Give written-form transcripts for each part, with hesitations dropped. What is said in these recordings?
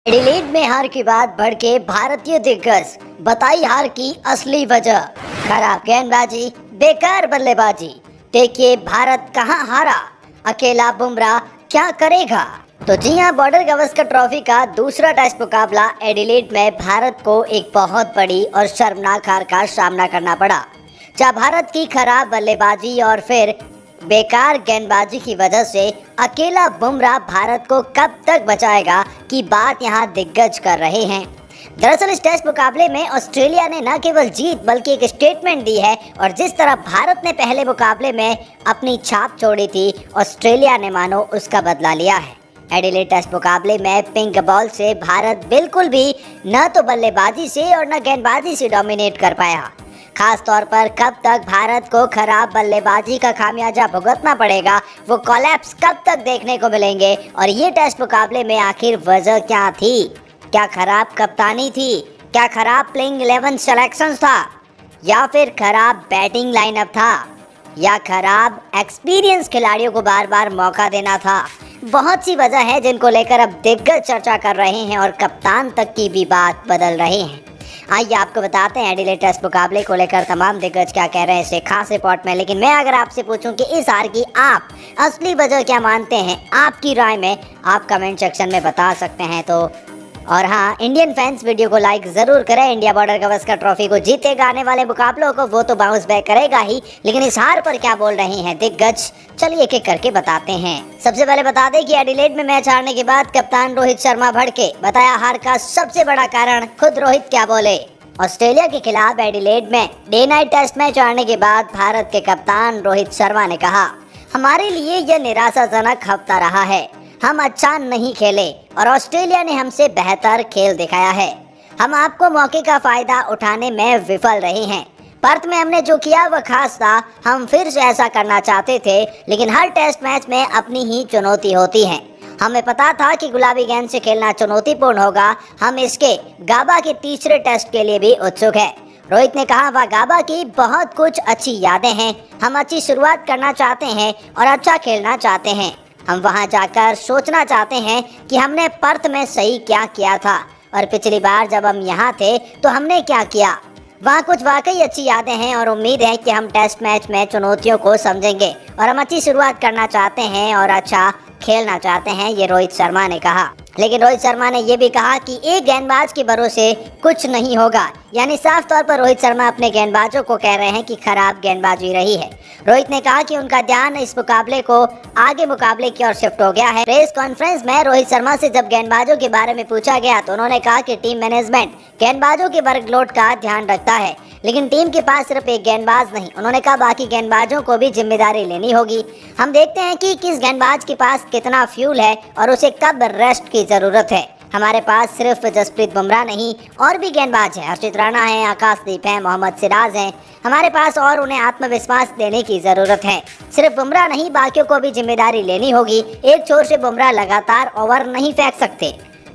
Adelaide में हार के बाद भड़के भारतीय दिग्गज, बताई हार की असली वजह। खराब गेंदबाजी, बेकार बल्लेबाजी, देखिए भारत कहां हारा, अकेला बुमराह क्या करेगा। तो जी हां, बॉर्डर गावस्कर ट्रॉफी का दूसरा टेस्ट मुकाबला एडिलेड में भारत को एक बहुत बड़ी और शर्मनाक हार का सामना करना पड़ा, जहां भारत की खराब बल्लेबाजी और फिर बेकार गेंदबाजी की वजह से अकेला बुमराह भारत को कब तक बचाएगा की बात यहां दिग्गज कर रहे हैं। दरअसल इस टेस्ट मुकाबले में ऑस्ट्रेलिया ने न केवल जीत बल्कि एक स्टेटमेंट दी है, और जिस तरह भारत ने पहले मुकाबले में अपनी छाप छोड़ी थी, ऑस्ट्रेलिया ने मानो उसका बदला लिया है। एडिलेड टेस्ट मुकाबले में पिंक बॉल से भारत बिल्कुल भी न तो बल्लेबाजी से और न गेंदबाजी से डोमिनेट कर पाया। खास तौर पर कब तक भारत को खराब बल्लेबाजी का खामियाजा भुगतना पड़ेगा, वो कोलैप्स कब तक देखने को मिलेंगे, और ये टेस्ट मुकाबले में आखिर वजह क्या थी। क्या खराब कप्तानी थी, क्या खराब प्लेइंग 11 सिलेक्शन था, या फिर खराब बैटिंग लाइनअप था, या खराब एक्सपीरियंस खिलाड़ियों को बार बार मौका देना था। बहुत सी वजह है जिनको लेकर अब दिग्गज चर्चा कर रहे हैं और कप्तान तक की भी बात बदल रहे हैं। आइए आपको बताते हैं एडिलेड टेस्ट मुकाबले को लेकर तमाम दिग्गज क्या कह रहे हैं इस खास रिपोर्ट में। लेकिन मैं अगर आपसे पूछूं कि इस हार की आप असली वजह क्या मानते हैं, आपकी राय में आप कमेंट सेक्शन में बता सकते हैं। तो और हाँ, इंडियन फैंस वीडियो को लाइक जरूर करें। इंडिया बॉर्डर गावस्कर ट्रॉफी को जीतेगा, आने वाले मुकाबलों को वो तो बाउंस बैक करेगा ही, लेकिन इस हार पर क्या बोल रहे हैं दिग्गज, चलिए एक एक करके बताते हैं। सबसे पहले बता दें कि एडिलेड में मैच हारने के बाद कप्तान रोहित शर्मा भड़के, बताया हार का सबसे बड़ा कारण। खुद रोहित क्या बोले। ऑस्ट्रेलिया के खिलाफ एडिलेड में डे नाइट टेस्ट मैच हारने के बाद भारत के कप्तान रोहित शर्मा ने कहा, हमारे लिए यह निराशाजनक हफ्ता रहा है। हम अच्छा नहीं खेले और ऑस्ट्रेलिया ने हमसे बेहतर खेल दिखाया है। हम आपको मौके का फायदा उठाने में विफल रहे हैं। पर्थ में हमने जो किया वह खास था, हम फिर से ऐसा करना चाहते थे, लेकिन हर टेस्ट मैच में अपनी ही चुनौती होती है। हमें पता था कि गुलाबी गेंद से खेलना चुनौतीपूर्ण होगा। हम इसके गाबा के तीसरे टेस्ट के लिए भी उत्सुक है। रोहित ने कहा, वह गाबा की बहुत कुछ अच्छी यादें हैं। हम अच्छी शुरुआत करना चाहते हैं और अच्छा खेलना चाहते हैं। हम वहां जाकर सोचना चाहते हैं कि हमने पर्थ में सही क्या किया था, और पिछली बार जब हम यहाँ थे तो हमने क्या किया। वहाँ कुछ वाकई अच्छी यादें हैं और उम्मीद है कि हम टेस्ट मैच में चुनौतियों को समझेंगे और हम अच्छी शुरुआत करना चाहते हैं और अच्छा खेलना चाहते हैं, ये रोहित शर्मा ने कहा। लेकिन रोहित शर्मा ने यह भी कहा कि एक गेंदबाज के भरोसे कुछ नहीं होगा, यानी साफ तौर पर रोहित शर्मा अपने गेंदबाजों को कह रहे हैं कि खराब गेंदबाजी रही है। रोहित ने कहा कि उनका ध्यान इस मुकाबले को आगे मुकाबले की ओर शिफ्ट हो गया है। प्रेस कॉन्फ्रेंस में रोहित शर्मा से जब गेंदबाजों के बारे में पूछा गया तो उन्होंने कहा कि टीम मैनेजमेंट गेंदबाजों के वर्कलोड का ध्यान रखता है, लेकिन टीम के पास सिर्फ एक गेंदबाज नहीं, उन्होंने कहा बाकी गेंदबाजों को भी जिम्मेदारी लेनी होगी। हम देखते हैं कि किस गेंदबाज के पास कितना फ्यूल है और उसे कब रेस्ट की जरूरत है। हमारे पास सिर्फ जसप्रीत बुमराह नहीं, और भी गेंदबाज हैं। हर्षित राणा हैं, आकाशदीप हैं, मोहम्मद सिराज हैं। हमारे पास और उन्हें आत्मविश्वास देने की जरूरत है। सिर्फ बुमराह नहीं, बाकियों को भी जिम्मेदारी लेनी होगी। एक छोर से बुमराह लगातार ओवर नहीं फेंक सकते।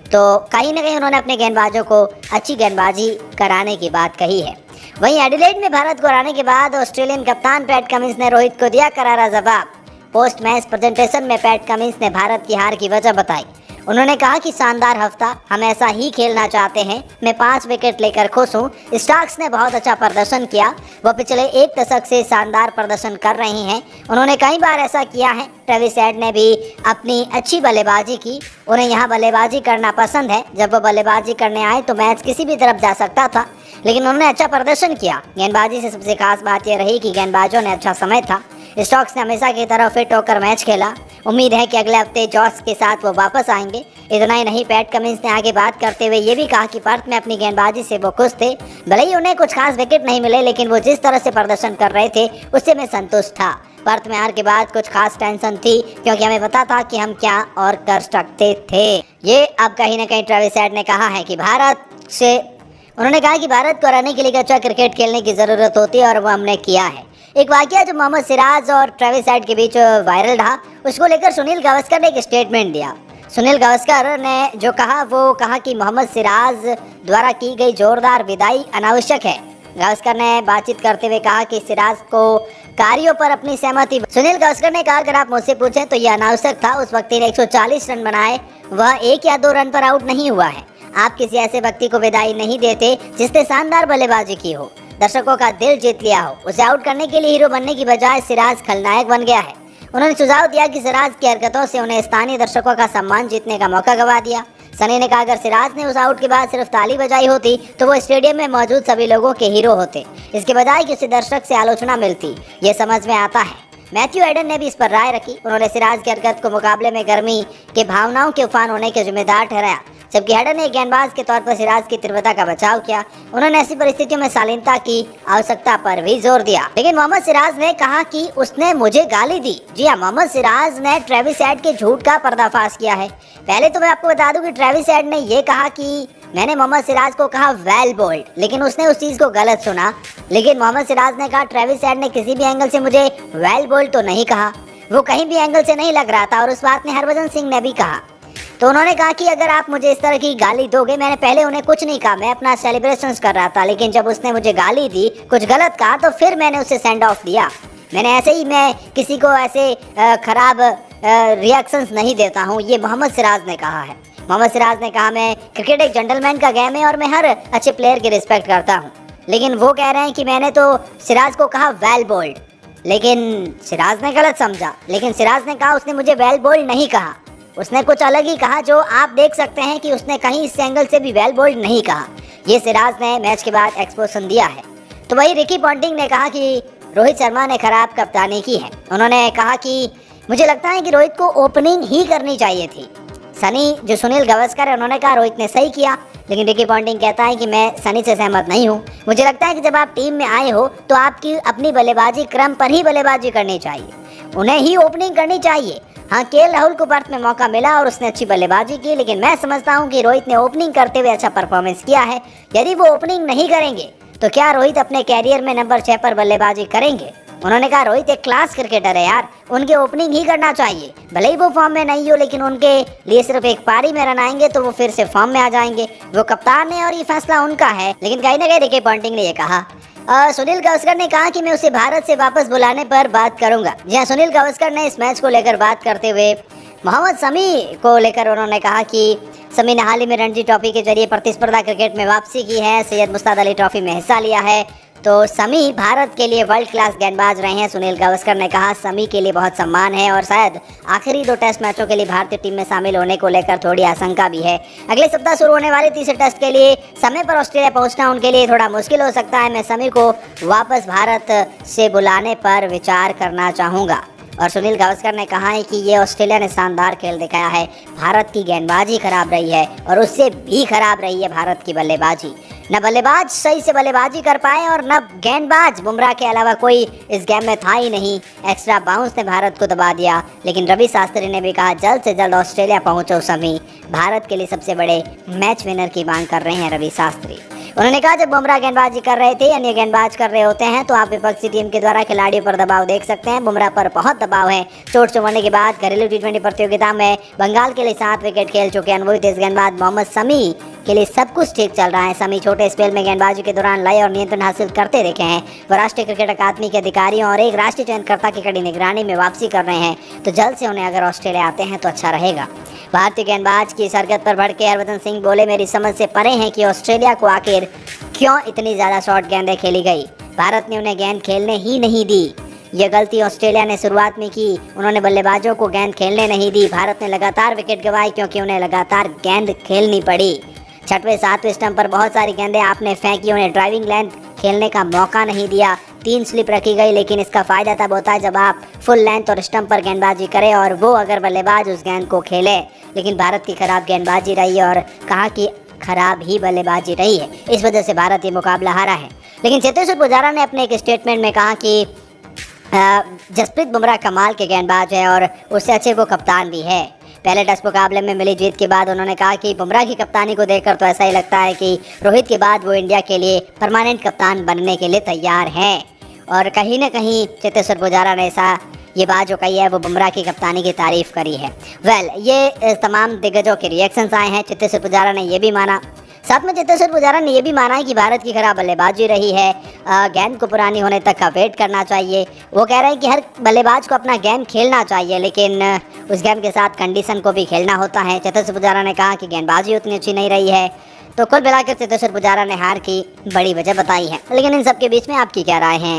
तो कहीं ना कहीं उन्होंने अपने गेंदबाजों को अच्छी गेंदबाजी कराने की बात कही है। वहीं एडिलेड में भारत को हराने के बाद ऑस्ट्रेलियन कप्तान पैट कमिंस ने रोहित को दिया करारा जवाब। पोस्ट मैच प्रेजेंटेशन में पैट कमिंस ने भारत की हार की वजह बताई। उन्होंने कहा कि शानदार हफ्ता, हम ऐसा ही खेलना चाहते हैं। मैं 5 विकेट लेकर खुश हूँ। स्टार्क्स ने बहुत अच्छा प्रदर्शन किया, वह पिछले एक दशक से शानदार प्रदर्शन कर रहे हैं। उन्होंने कई बार ऐसा किया है। ट्रेविस हेड ने भी अपनी अच्छी बल्लेबाजी की, उन्हें यहाँ बल्लेबाजी करना पसंद है। जब वो बल्लेबाजी करने आए तो मैच किसी भी तरफ जा सकता था, लेकिन उन्होंने अच्छा प्रदर्शन किया। गेंदबाजी से सबसे खास बात यह रही कि गेंदबाजों ने अच्छा समय था। स्टॉक्स ने हमेशा की तरह फिट होकर मैच खेला। उम्मीद है कि अगले हफ्ते जॉस के साथ वो वापस आएंगे। इतना ही नहीं, पैट कमिंस ने आगे बात करते हुए ये भी कहा कि पर्थ में अपनी गेंदबाजी से वो खुश थे। भले ही उन्हें कुछ खास विकेट नहीं मिले, लेकिन वो जिस तरह से प्रदर्शन कर रहे थे उससे मैं संतुष्ट था। पर्थ में हार के बाद कुछ खास टेंशन थी, क्योंकि हमें पता था कि हम क्या और कर सकते थे। ये अब कहीं ना कहीं ट्रेविस हेड ने कहा है कि उन्होंने कहा कि भारत को हराने के लिए अच्छा क्रिकेट खेलने की ज़रूरत होती है, और वो हमने किया है। एक वाकया जो मोहम्मद सिराज और ट्रेविस हेड के बीच वायरल रहा, उसको लेकर सुनील गावस्कर ने एक स्टेटमेंट दिया। सुनील गावस्कर ने जो कहा वो कहा कि मोहम्मद सिराज द्वारा की गई जोरदार विदाई अनावश्यक है। गावस्कर ने बातचीत करते हुए कहा कि सिराज को कार्यों पर अपनी सहमति। सुनील गावस्कर ने कहा, अगर आप मुझसे पूछें तो यह अनावश्यक था। उस व्यक्ति ने 140 रन बनाए, वह 1 या 2 रन पर आउट नहीं हुआ है। आप किसी ऐसे व्यक्ति को विदाई नहीं देते जिसने शानदार बल्लेबाजी की हो, दर्शकों का दिल जीत लिया हो। उसे आउट करने के लिए हीरो बनने की बजाय सिराज खलनायक बन गया है। उन्होंने सुझाव दिया कि सिराज की हरकतों से उन्हें स्थानीय दर्शकों का सम्मान जीतने का मौका गंवा दिया। सनी ने कहा, अगर सिराज ने उस आउट के बाद सिर्फ ताली बजाई होती तो वो स्टेडियम में मौजूद सभी लोगों के हीरो होते, इसके बजाय कि उसे दर्शक से आलोचना मिलती। ये समझ में आता है। मैथ्यू हेडन ने भी इस पर राय रखी। उन्होंने सिराज की हरकत को मुकाबले में गर्मी के भावनाओं के उफान होने के जिम्मेदार ठहराया, जबकि हेडन ने गेंदबाज के तौर पर सिराज की तीव्रता का बचाव किया। उन्होंने ऐसी परिस्थितियों में शालीनता की आवश्यकता पर भी जोर दिया। लेकिन मोहम्मद सिराज ने कहा कि उसने मुझे गाली दी। जी हाँ, मोहम्मद सिराज ने ट्रेविस हेड के झूठ का पर्दाफाश किया है। पहले तो मैं आपको बता दूं कि ट्रेविस हेड ने यह कहा कि मैंने मोहम्मद सिराज को कहा वेल बोल्ड, लेकिन उसने उस चीज को गलत सुना। लेकिन मोहम्मद सिराज ने कहा ट्रेविस हेड ने किसी भी एंगल से मुझे वेल बोल्ड तो नहीं कहा, वो कहीं भी एंगल से नहीं लग रहा था। और उस बात ने हरभजन सिंह ने भी कहा। तो उन्होंने कहा कि अगर आप मुझे इस तरह की गाली दोगे, मैंने पहले उन्हें कुछ नहीं कहा, मैं अपना सेलिब्रेशंस कर रहा था, लेकिन जब उसने मुझे गाली दी, कुछ गलत कहा, तो फिर मैंने उसे सेंड ऑफ दिया। मैंने ऐसे ही मैं किसी को ऐसे खराब रिएक्शंस नहीं देता हूँ, ये मोहम्मद सिराज ने कहा है। मोहम्मद सिराज ने कहा, मैं क्रिकेट एक जेंटलमैन का गेम है और मैं हर अच्छे प्लेयर की रिस्पेक्ट करता हूँ। लेकिन वो कह रहे हैं कि मैंने तो सिराज को कहा वेल बोल्ड, लेकिन सिराज ने गलत समझा। लेकिन सिराज ने कहा उसने मुझे वेल बोल्ड नहीं कहा, उसने कुछ अलग ही कहा, जो आप देख सकते हैं कि उसने कहीं इस एंगल से भी वेल बोल्ड नहीं कहा। ये सिराज ने मैच के बाद एक्सपोजन दिया है। तो वही रिकी पॉन्टिंग ने कहा कि रोहित शर्मा ने खराब कप्तानी की है। उन्होंने कहा कि मुझे लगता है कि रोहित को ओपनिंग ही करनी चाहिए थी। सनी जो सुनील गावस्कर है, उन्होंने कहा रोहित ने सही किया। लेकिन रिकी पॉन्टिंग कहता है कि मैं सनी से सहमत नहीं हूँ। मुझे लगता है कि जब आप टीम में आए हो तो आपकी अपनी बल्लेबाजी क्रम पर ही बल्लेबाजी करनी चाहिए, उन्हें ही ओपनिंग करनी चाहिए। हाँ, केएल राहुल को पर्थ में मौका मिला और उसने अच्छी बल्लेबाजी की, लेकिन मैं समझता हूँ कि रोहित ने ओपनिंग करते हुए अच्छा परफॉर्मेंस किया है। यदि वो ओपनिंग नहीं करेंगे तो क्या रोहित अपने कैरियर में नंबर 6 पर बल्लेबाजी करेंगे? उन्होंने कहा रोहित एक क्लास क्रिकेटर है यार, उनके ओपनिंग ही करना चाहिए। भले ही वो फॉर्म में नहीं हो, लेकिन उनके लिए सिर्फ एक पारी में रन आएंगे तो वो फिर से फॉर्म में आ जाएंगे। वो कप्तान है और ये फैसला उनका है। लेकिन कहीं ना कहीं रिकी पॉन्टिंग ने ये कहा। सुनील गावस्कर ने कहा कि मैं उसे भारत से वापस बुलाने पर बात करूंगा। जी हाँ, सुनील गावस्कर ने इस मैच को लेकर बात करते हुए मोहम्मद शमी को लेकर उन्होंने कहा कि शमी ने हाल ही में रणजी ट्रॉफी के जरिए प्रतिस्पर्धा क्रिकेट में वापसी की है, सैयद मुश्ताक अली ट्रॉफी में हिस्सा लिया है, तो शमी भारत के लिए वर्ल्ड क्लास गेंदबाज रहे हैं। सुनील गावस्कर ने कहा शमी के लिए बहुत सम्मान है और शायद आखिरी 2 टेस्ट मैचों के लिए भारतीय टीम में शामिल होने को लेकर थोड़ी आशंका भी है। अगले सप्ताह शुरू होने वाले तीसरे टेस्ट के लिए समय पर ऑस्ट्रेलिया पहुंचना उनके लिए थोड़ा मुश्किल हो सकता है। मैं शमी को वापस भारत से बुलाने पर विचार करना चाहूँगा। और सुनील गावस्कर ने कहा है कि ये ऑस्ट्रेलिया ने शानदार खेल दिखाया है, भारत की गेंदबाजी खराब रही है और उससे भी खराब रही है भारत की बल्लेबाजी। न बल्लेबाज सही से बल्लेबाजी कर पाए और न गेंदबाज, बुमराह के अलावा कोई इस गेम में था ही नहीं। एक्स्ट्रा बाउंस ने भारत को दबा दिया। लेकिन रवि शास्त्री ने भी कहा जल्द से जल्द ऑस्ट्रेलिया पहुंचो शमी, भारत के लिए सबसे बड़े मैच विनर की मांग कर रहे हैं रवि शास्त्री। उन्होंने कहा जब बुमराह गेंदबाजी कर रहे थे, अन्य गेंदबाज कर रहे होते हैं, तो आप विपक्षी टीम के द्वारा खिलाड़ियों पर दबाव देख सकते हैं। बुमराह पर बहुत दबाव है। चोट संभलने के बाद घरेलू T20 प्रतियोगिता में बंगाल के लिए 7 विकेट खेल चुके अनुभवी तेज गेंदबाज मोहम्मद शमी के लिए सब कुछ ठीक चल रहा है। शमी छोटे स्पेल में गेंदबाजी के दौरान लय और नियंत्रण हासिल करते दिखे हैं। वो राष्ट्रीय क्रिकेट अकादमी के अधिकारियों और एक राष्ट्रीय चयनकर्ता की कड़ी निगरानी में वापसी कर रहे हैं, तो जल्द से उन्हें अगर ऑस्ट्रेलिया आते हैं तो अच्छा रहेगा। भारतीय गेंदबाज की सरगत पर भड़के हरभजन सिंह बोले मेरी समझ से परे हैं कि ऑस्ट्रेलिया को आखिर क्यों इतनी ज़्यादा शॉर्ट गेंदें खेली गई। भारत ने उन्हें गेंद खेलने ही नहीं दी। ये गलती ऑस्ट्रेलिया ने शुरुआत में की, उन्होंने बल्लेबाजों को गेंद खेलने नहीं दी। भारत ने लगातार विकेट गंवाई क्योंकि उन्हें लगातार गेंद खेलनी पड़ी। 6वें 7वें स्टंप पर बहुत सारी गेंदें आपने फेंकी, उन्हें ड्राइविंग लेंथ खेलने का मौका नहीं दिया। 3 स्लिप रखी गई, लेकिन इसका फ़ायदा तब होता है जब आप फुल लेंथ और स्टंप पर गेंदबाजी करें और वो अगर बल्लेबाज उस गेंद को खेले। लेकिन भारत की खराब गेंदबाजी रही और कहा कि खराब ही बल्लेबाजी रही है, इस वजह से भारत ये मुकाबला हारा है। लेकिन चेतेश्वर पुजारा ने अपने एक स्टेटमेंट में कहा कि जसप्रीत बुमराह कमाल के गेंदबाज है और उससे अच्छे वो कप्तान भी है। पहले टेस्ट मुकाबले में मिली जीत के बाद उन्होंने कहा कि बुमराह की कप्तानी को देखकर तो ऐसा ही लगता है कि रोहित के बाद वो इंडिया के लिए परमानेंट कप्तान बनने के लिए तैयार हैं। और कहीं ना कहीं चेतेश्वर पुजारा ने ऐसा ये बात जो कही है वो बुमराह की कप्तानी की तारीफ करी है। ये तमाम दिग्गजों के रिएक्शंस आए हैं। चेतेश्वर पुजारा ने ये भी माना। साथ में चेतेश्वर पुजारा ने यह भी माना है कि भारत की खराब बल्लेबाजी रही है, गेंद को पुरानी होने तक का वेट करना चाहिए। वो कह रहे हैं कि हर बल्लेबाज को अपना गेम खेलना चाहिए, लेकिन उस गेम के साथ कंडीशन को भी खेलना होता है। चेतेश्वर पुजारा ने कहा कि गेंदबाजी उतनी अच्छी नहीं रही है। तो कुल मिलाकर चेतेश्वर पुजारा ने हार की बड़ी वजह बताई है। लेकिन इन सब के बीच में आपकी क्या राय है?